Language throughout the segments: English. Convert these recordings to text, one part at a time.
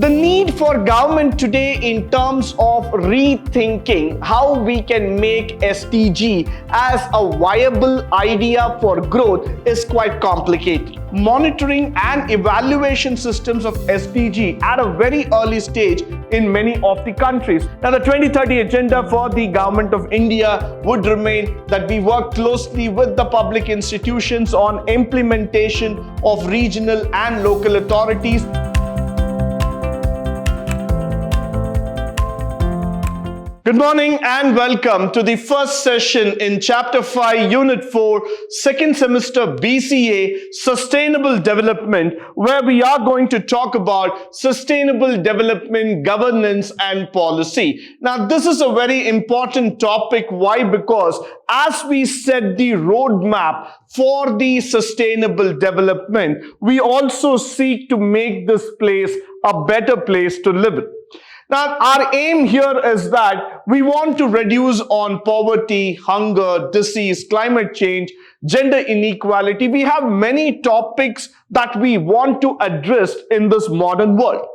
The need for government today in terms of rethinking how we can make SDG as a viable idea for growth is quite complicated. Monitoring and evaluation systems of SDG at a very early stage in many of the countries. Now, the 2030 agenda for the Government of India would remain that we work closely with the public institutions on implementation of regional and local authorities. Good morning and welcome to the first session in Chapter 5, Unit 4, second semester B.Ca, Sustainable Development, where we are going to talk about sustainable development, governance and policy. Now, this is a very important topic. Why? Because as we set the roadmap for the sustainable development, we also seek to make this place a better place to live in. Now, our aim here is that we want to reduce on poverty, hunger, disease, climate change, gender inequality. We have many topics that we want to address in this modern world.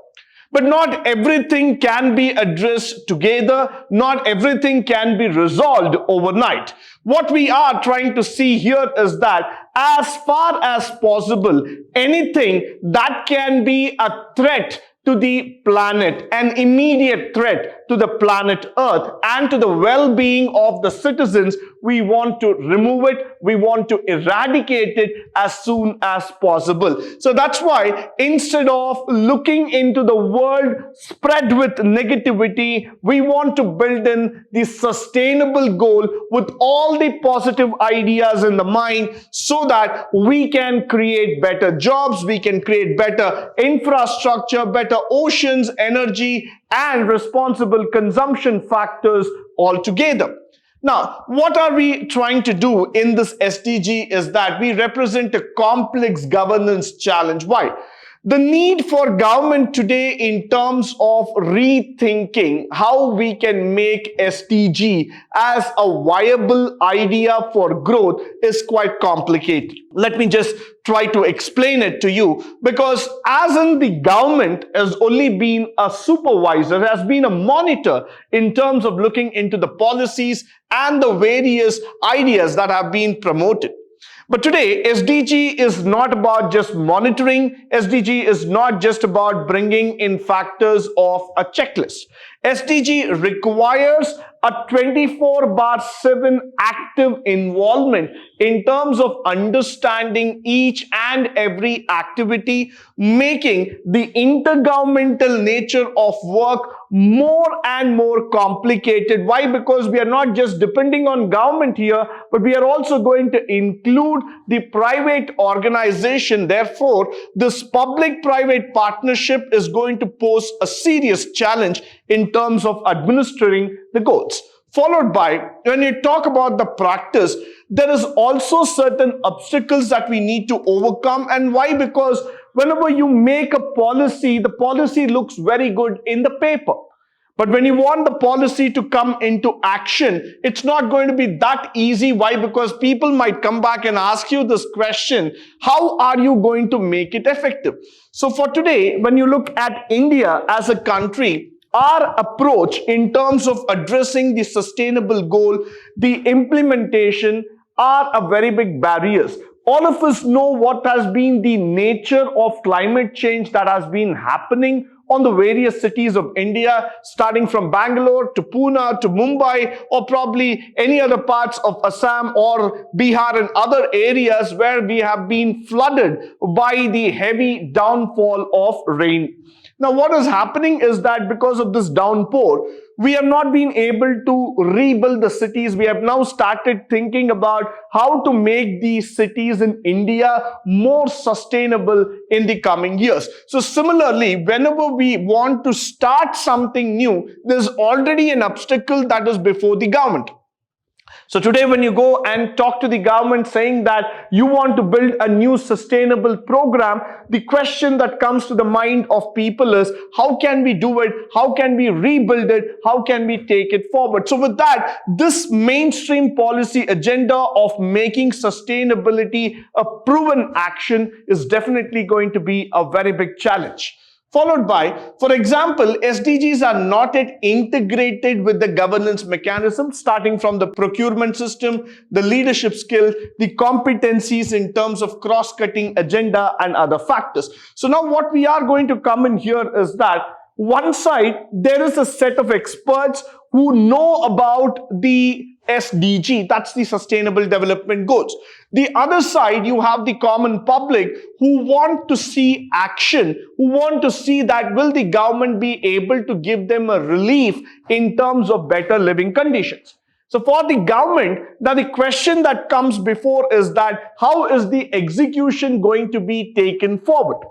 But not everything can be addressed together. Not everything can be resolved overnight. What we are trying to see here is that as far as possible, anything that can be a threat to the planet, an immediate threat to the planet Earth and to the well-being of the citizens, we want to remove it, we want to eradicate it as soon as possible. So that's why instead of looking into the world spread with negativity, we want to build in the sustainable goal with all the positive ideas in the mind so that we can create better jobs, we can create better infrastructure, better oceans, energy, and responsible consumption factors altogether. Now, what are we trying to do in this SDG is that we represent a complex governance challenge. Why? The need for government today in terms of rethinking how we can make SDG as a viable idea for growth is quite complicated. Let me just try to explain it to you, because as in the government has only been a supervisor, has been a monitor in terms of looking into the policies and the various ideas that have been promoted. But today, SDG is not about just monitoring. SDG is not just about bringing in factors of a checklist. SDG requires a 24/7 active involvement in terms of understanding each and every activity, making the intergovernmental nature of work more and more complicated. Why? Because we are not just depending on government here, but we are also going to include the private organization. Therefore, this public-private partnership is going to pose a serious challenge in terms of administering the goals. Followed by, when you talk about the practice, there is also certain obstacles that we need to overcome. And why? Because whenever you make a policy, the policy looks very good in the paper. But when you want the policy to come into action, it's not going to be that easy. Why? Because people might come back and ask you this question: how are you going to make it effective? So for today, when you look at India as a country, our approach in terms of addressing the sustainable goal, the implementation are a very big barriers. All of us know what has been the nature of climate change that has been happening on the various cities of India, starting from Bangalore to Pune to Mumbai, or probably any other parts of Assam or Bihar and other areas where we have been flooded by the heavy downfall of rain. Now, what is happening is that because of this downpour, we have not been able to rebuild the cities. We have now started thinking about how to make these cities in India more sustainable in the coming years. So similarly, whenever we want to start something new, there's already an obstacle that is before the government. So today when you go and talk to the government saying that you want to build a new sustainable program, the question that comes to the mind of people is, how can we do it? How can we rebuild it? How can we take it forward? So with that, this mainstream policy agenda of making sustainability a proven action is definitely going to be a very big challenge. Followed by, for example, SDGs are not yet integrated with the governance mechanism, starting from the procurement system, the leadership skill, the competencies in terms of cross-cutting agenda and other factors. So now what we are going to come in here is that one side, there is a set of experts who know about the SDG, that's the Sustainable Development Goals. The other side, you have the common public who want to see action, who want to see that will the government be able to give them a relief in terms of better living conditions. So for the government, now the question that comes before is that how is the execution going to be taken forward?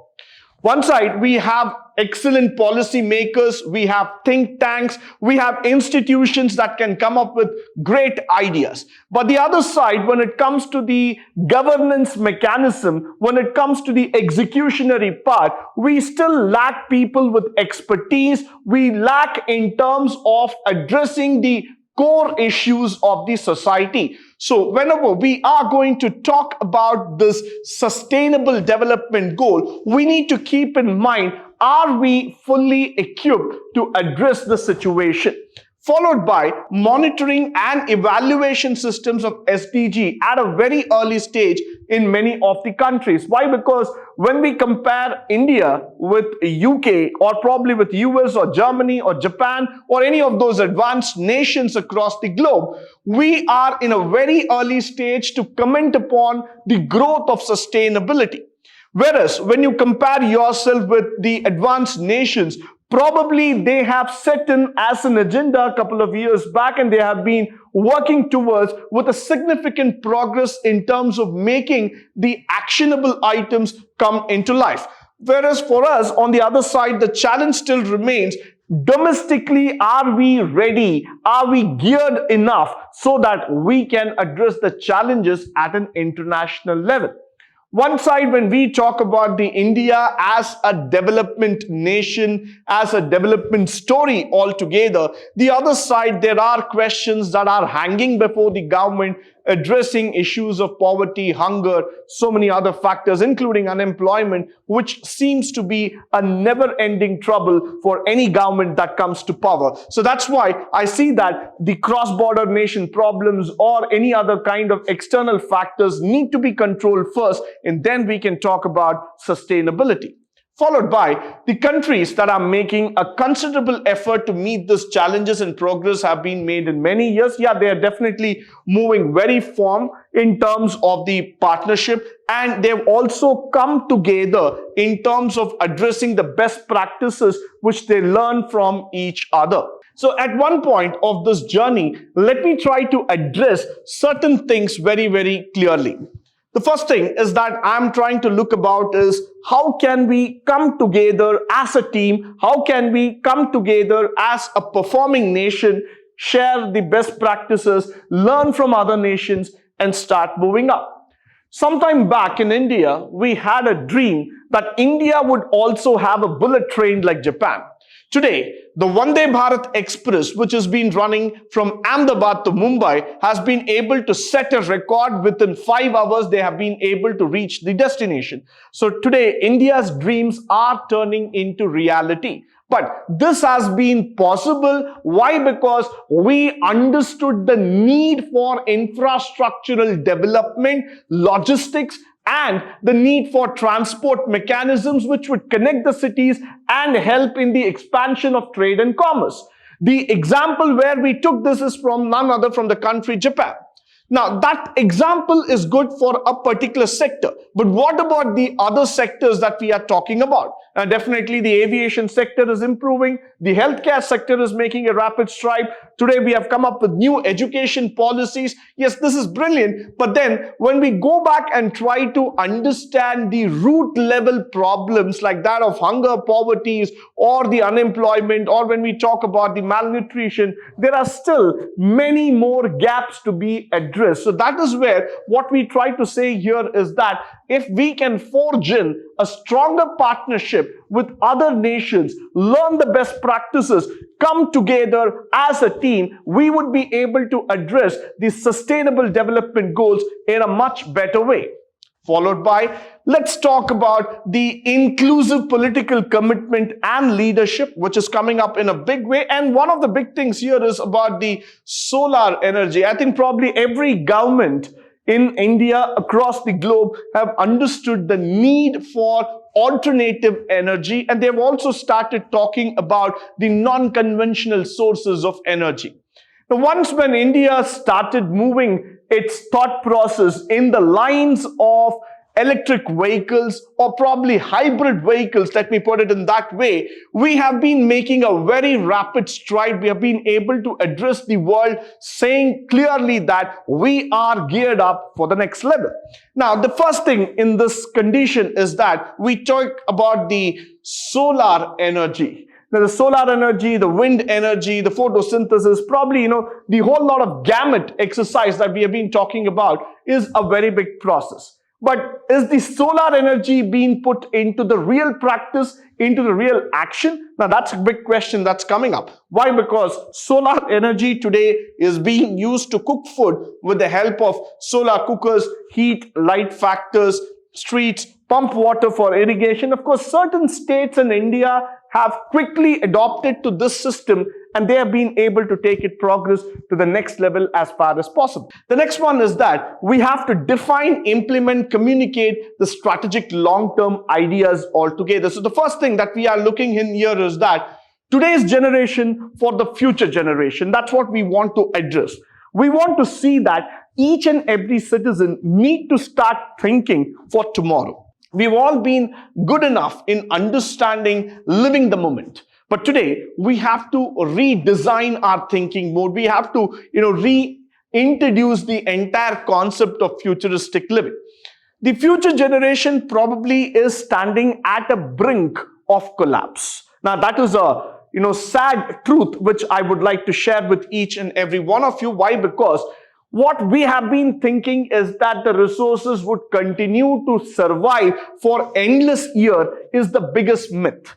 One side, we have excellent policy makers, we have think tanks, we have institutions that can come up with great ideas. But the other side, when it comes to the governance mechanism, when it comes to the executionary part, we still lack people with expertise. We lack in terms of addressing the core issues of the society. So whenever we are going to talk about this sustainable development goal, we need to keep in mind, are we fully equipped to address the situation? Followed by monitoring and evaluation systems of SDG at a very early stage in many of the countries. Why? Because when we compare India with UK or probably with US or Germany or Japan or any of those advanced nations across the globe, we are in a very early stage to comment upon the growth of sustainability. Whereas when you compare yourself with the advanced nations, probably they have set in as an agenda a couple of years back and they have been working towards with a significant progress in terms of making the actionable items come into life. Whereas for us, on the other side, the challenge still remains. Domestically, are we ready? Are we geared enough so that we can address the challenges at an international level? One side, when we talk about the India as a development nation, as a development story altogether, the other side, there are questions that are hanging before the government, addressing issues of poverty, hunger, so many other factors, including unemployment, which seems to be a never-ending trouble for any government that comes to power. So that's why I see that the cross-border nation problems or any other kind of external factors need to be controlled first, and then we can talk about sustainability. Followed by the countries that are making a considerable effort to meet these challenges, and progress have been made in many years. Yeah, they are definitely moving very firm in terms of the partnership, and they've also come together in terms of addressing the best practices which they learn from each other. So at one point of this journey, let me try to address certain things very, very clearly. The first thing is that I'm trying to look about is how can we come together as a team? How can we come together as a performing nation, share the best practices, learn from other nations, and start moving up? Sometime back in India, we had a dream that India would also have a bullet train like Japan. Today, the Vande Bharat Express, which has been running from Ahmedabad to Mumbai, has been able to set a record. Within 5 hours, they have been able to reach the destination. So today, India's dreams are turning into reality. But this has been possible. Why? Because we understood the need for infrastructural development, logistics, and the need for transport mechanisms which would connect the cities and help in the expansion of trade and commerce. The example where we took this is from none other from the country Japan. Now, that example is good for a particular sector. But what about the other sectors that we are talking about? Definitely the aviation sector is improving. The healthcare sector is making a rapid stride. Today we have come up with new education policies. Yes, this is brilliant. But then when we go back and try to understand the root level problems like that of hunger, poverty, or the unemployment, or when we talk about the malnutrition, there are still many more gaps to be addressed. So that is where what we try to say here is that if we can forge in a stronger partnership with other nations, learn the best practices, come together as a team, we would be able to address the sustainable development goals in a much better way. Followed by, let's talk about the inclusive political commitment and leadership, which is coming up in a big way. And one of the big things here is about the solar energy. I think probably every government in India across the globe have understood the need for alternative energy, and they've also started talking about the non-conventional sources of energy. Now, once when India started moving its thought process in the lines of electric vehicles or probably hybrid vehicles, let me put it in that way, we have been making a very rapid stride. We have been able to address the world saying clearly that we are geared up for the next level. Now, the first thing in this condition is that we talk about the solar energy. Now, the solar energy, the wind energy, the photosynthesis, probably, the whole lot of gamut exercise that we have been talking about is a very big process. But is the solar energy being put into the real practice, into the real action? Now, that's a big question that's coming up. Why? Because solar energy today is being used to cook food with the help of solar cookers, heat, light factors, streets, pump water for irrigation. Of course, certain states in India have quickly adopted to this system, and they have been able to take it progress to the next level as far as possible. The next one is that we have to define, implement, communicate the strategic long-term ideas altogether. So the first thing that we are looking in here is that today's generation for the future generation, that's what we want to address. We want to see that each and every citizen need to start thinking for tomorrow. We've all been good enough in understanding living the moment. But today, we have to redesign our thinking mode. We have to, reintroduce the entire concept of futuristic living. The future generation probably is standing at a brink of collapse. Now, that is a, sad truth which I would like to share with each and every one of you. Why? Because what we have been thinking is that the resources would continue to survive for endless years is the biggest myth.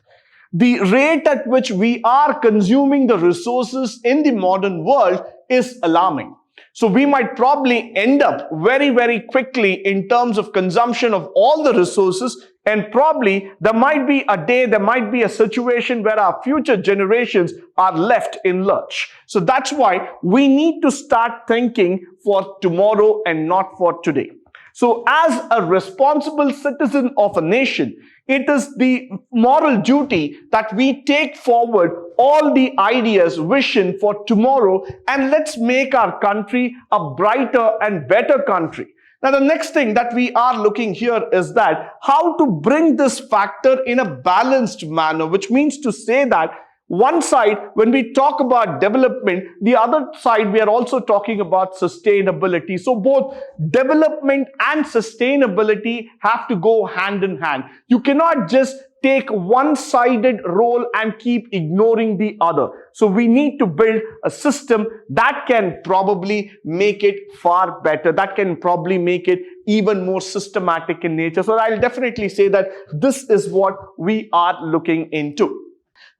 The rate at which we are consuming the resources in the modern world is alarming. So we might probably end up very, very quickly in terms of consumption of all the resources, and probably there might be a day, there might be a situation where our future generations are left in lurch. So that's why we need to start thinking for tomorrow and not for today. So as a responsible citizen of a nation, it is the moral duty that we take forward all the ideas, vision for tomorrow, and let's make our country a brighter and better country. Now, the next thing that we are looking here is that how to bring this factor in a balanced manner, which means to say that one side, when we talk about development, the other side, we are also talking about sustainability. So both development and sustainability have to go hand in hand. You cannot just take one-sided role and keep ignoring the other. So we need to build a system that can probably make it far better, that can probably make it even more systematic in nature. So I'll definitely say that this is what we are looking into.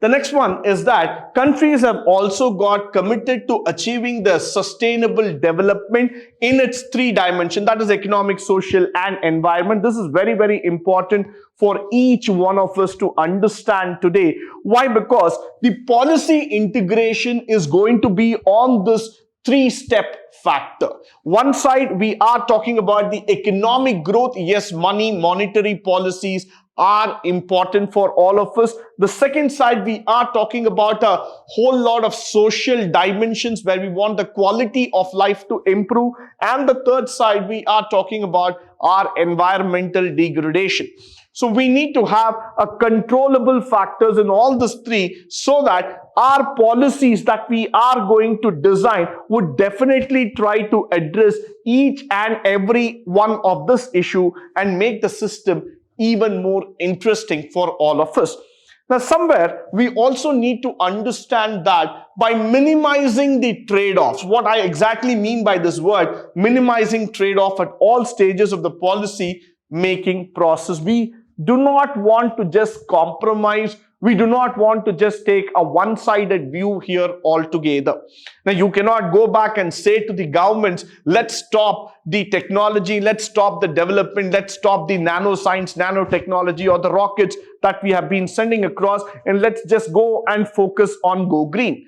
The next one is that countries have also got committed to achieving the sustainable development in its three dimensions, that is economic, social, and environment. This is very, very important for each one of us to understand today. Why? Because the policy integration is going to be on this three-step factor. One side, we are talking about the economic growth. Yes, money, monetary policies are important for all of us. The second side, we are talking about a whole lot of social dimensions where we want the quality of life to improve. And the third side, we are talking about our environmental degradation. So we need to have a controllable factors in all these three so that our policies that we are going to design would definitely try to address each and every one of this issue and make the system even more interesting for all of us. Now, somewhere we also need to understand that by minimizing the trade-offs, what I exactly mean by this word, minimizing trade-off at all stages of the policy making process. We do not want to just compromise We do not want to just take a one-sided view here altogether. Now, you cannot go back and say to the governments, let's stop the technology, let's stop the development, let's stop the nanoscience, nanotechnology, or the rockets that we have been sending across, and let's just go and focus on go green.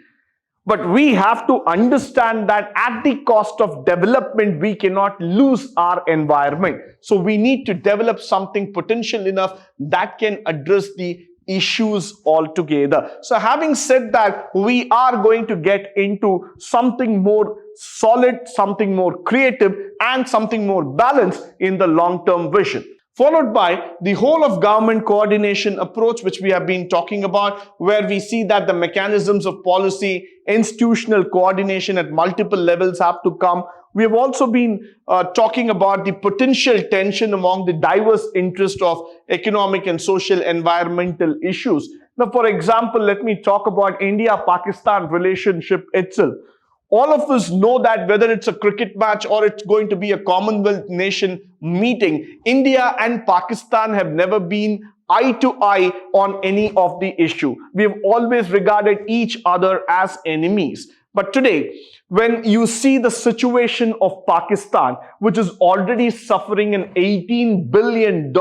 But we have to understand that at the cost of development, we cannot lose our environment. So we need to develop something potential enough that can address the issues altogether. So having said that, we are going to get into something more solid, something more creative, and something more balanced in the long-term vision, followed by the whole of government coordination approach, which we have been talking about, where we see that the mechanisms of policy, institutional coordination at multiple levels have to come. We have also been talking about the potential tension among the diverse interests of economic and social environmental issues. Now, for example, let me talk about India-Pakistan relationship itself. All of us know that whether it's a cricket match or it's going to be a Commonwealth nation meeting, India and Pakistan have never been eye to eye on any of the issue. We have always regarded each other as enemies. But today, when you see the situation of Pakistan, which is already suffering an $18 billion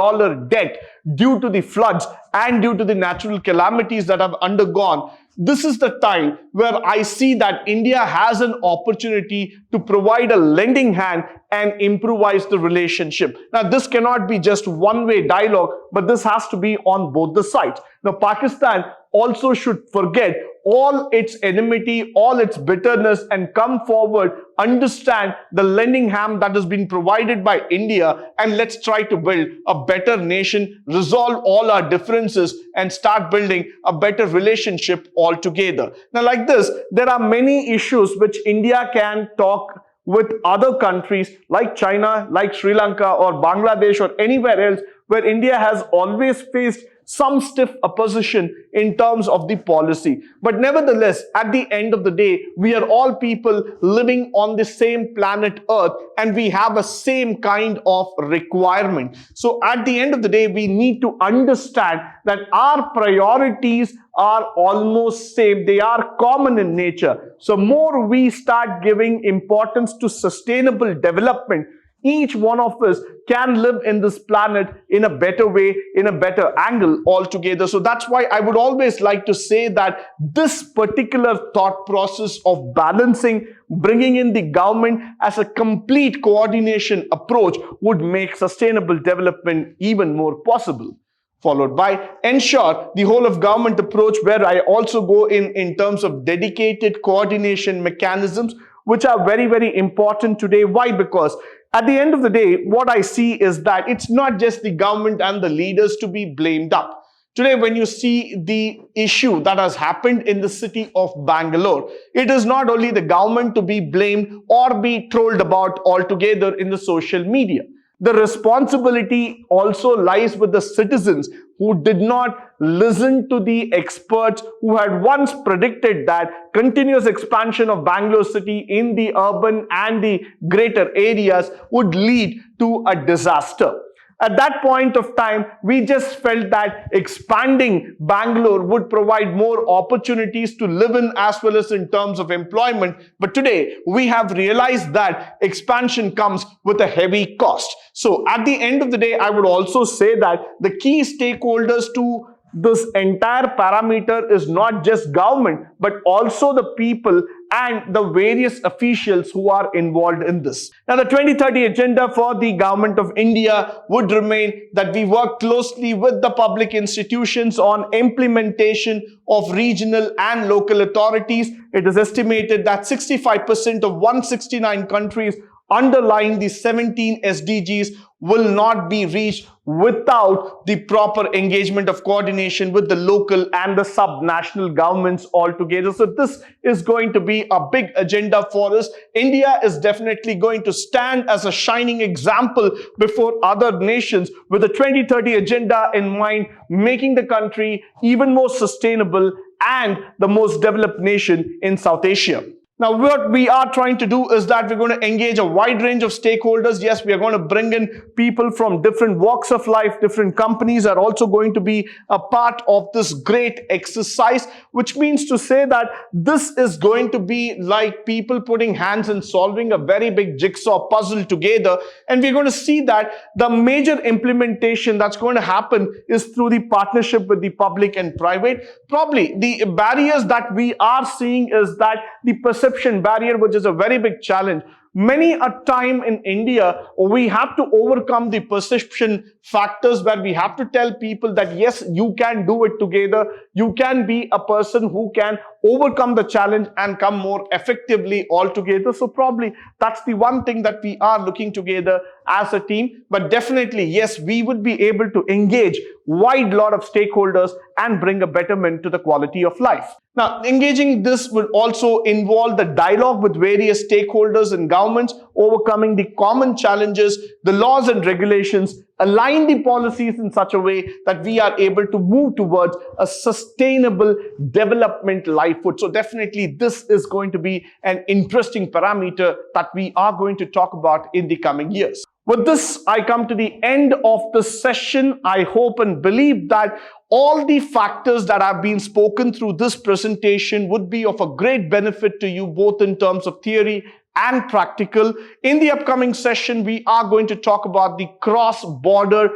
debt due to the floods and due to the natural calamities that have undergone, this is the time where I see that India has an opportunity to provide a lending hand and improvise the relationship. Now, this cannot be just one-way dialogue, but this has to be on both the sides. Now, Pakistan also should forget all its enmity, all its bitterness, and come forward, understand the lending hand that has been provided by India, and let's try to build a better nation, resolve all our differences, and start building a better relationship altogether. Now, like this, there are many issues which India can talk with other countries like China, like Sri Lanka or Bangladesh or anywhere else, where India has always faced some stiff opposition in terms of the policy. But nevertheless, at the end of the day, we are all people living on the same planet Earth, and we have a same kind of requirement. So at the end of the day, we need to understand that our priorities are almost same. They are common in nature. So more we start giving importance to sustainable development, each one of us can live in this planet in a better way, in a better angle altogether. So that's why I would always like to say that this particular thought process of balancing, bringing in the government as a complete coordination approach would make sustainable development even more possible. Followed by ensure the whole of government approach, where I also go in terms of dedicated coordination mechanisms, which are very, very important today. Why? Because at the end of the day, what I see is that it's not just the government and the leaders to be blamed up. Today, when you see the issue that has happened in the city of Bangalore, it is not only the government to be blamed or be trolled about altogether in the social media. The responsibility also lies with the citizens who did not listen to the experts who had once predicted that continuous expansion of Bangalore city in the urban and the greater areas would lead to a disaster. At that point of time, we just felt that expanding Bangalore would provide more opportunities to live in as well as in terms of employment. But today, we have realized that expansion comes with a heavy cost. So at the end of the day, I would also say that the key stakeholders to this entire parameter is not just government, but also the people and the various officials who are involved in this. Now, the 2030 agenda for the government of India would remain that we work closely with the public institutions on implementation of regional and local authorities. It is estimated that 65% of 169 countries underlying the 17 SDGs will not be reached without the proper engagement of coordination with the local and the sub-national governments altogether. So this is going to be a big agenda for us. India is definitely going to stand as a shining example before other nations with the 2030 agenda in mind, making the country even more sustainable and the most developed nation in South Asia. Now, what we are trying to do is that we're going to engage a wide range of stakeholders. Yes, we are going to bring in people from different walks of life. Different companies are also going to be a part of this great exercise, which means to say that this is going to be like people putting hands and solving a very big jigsaw puzzle together. And we're going to see that the major implementation that's going to happen is through the partnership with the public and private. Probably the barriers that we are seeing is that the perception barrier, which is a very big challenge. Many a time in India, we have to overcome the perception factors where we have to tell people that yes, you can do it together. You can be a person who can overcome the challenge and come more effectively all together. So probably that's the one thing that we are looking together as a team. But definitely, yes, we would be able to engage wide lot of stakeholders and bring a betterment to the quality of life. Now, engaging this will also involve the dialogue with various stakeholders and governments, overcoming the common challenges, the laws and regulations, align the policies in such a way that we are able to move towards a sustainable development livelihood. So definitely this is going to be an interesting parameter that we are going to talk about in the coming years. With this, I come to the end of the session. I hope and believe that all the factors that have been spoken through this presentation would be of a great benefit to you, both in terms of theory and practical. In the upcoming session, we are going to talk about the cross-border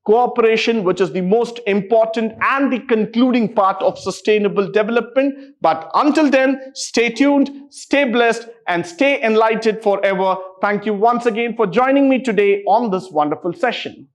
cooperation, which is the most important and the concluding part of sustainable development. But until then, stay tuned, stay blessed, and stay enlightened forever. Thank you once again for joining me today on this wonderful session.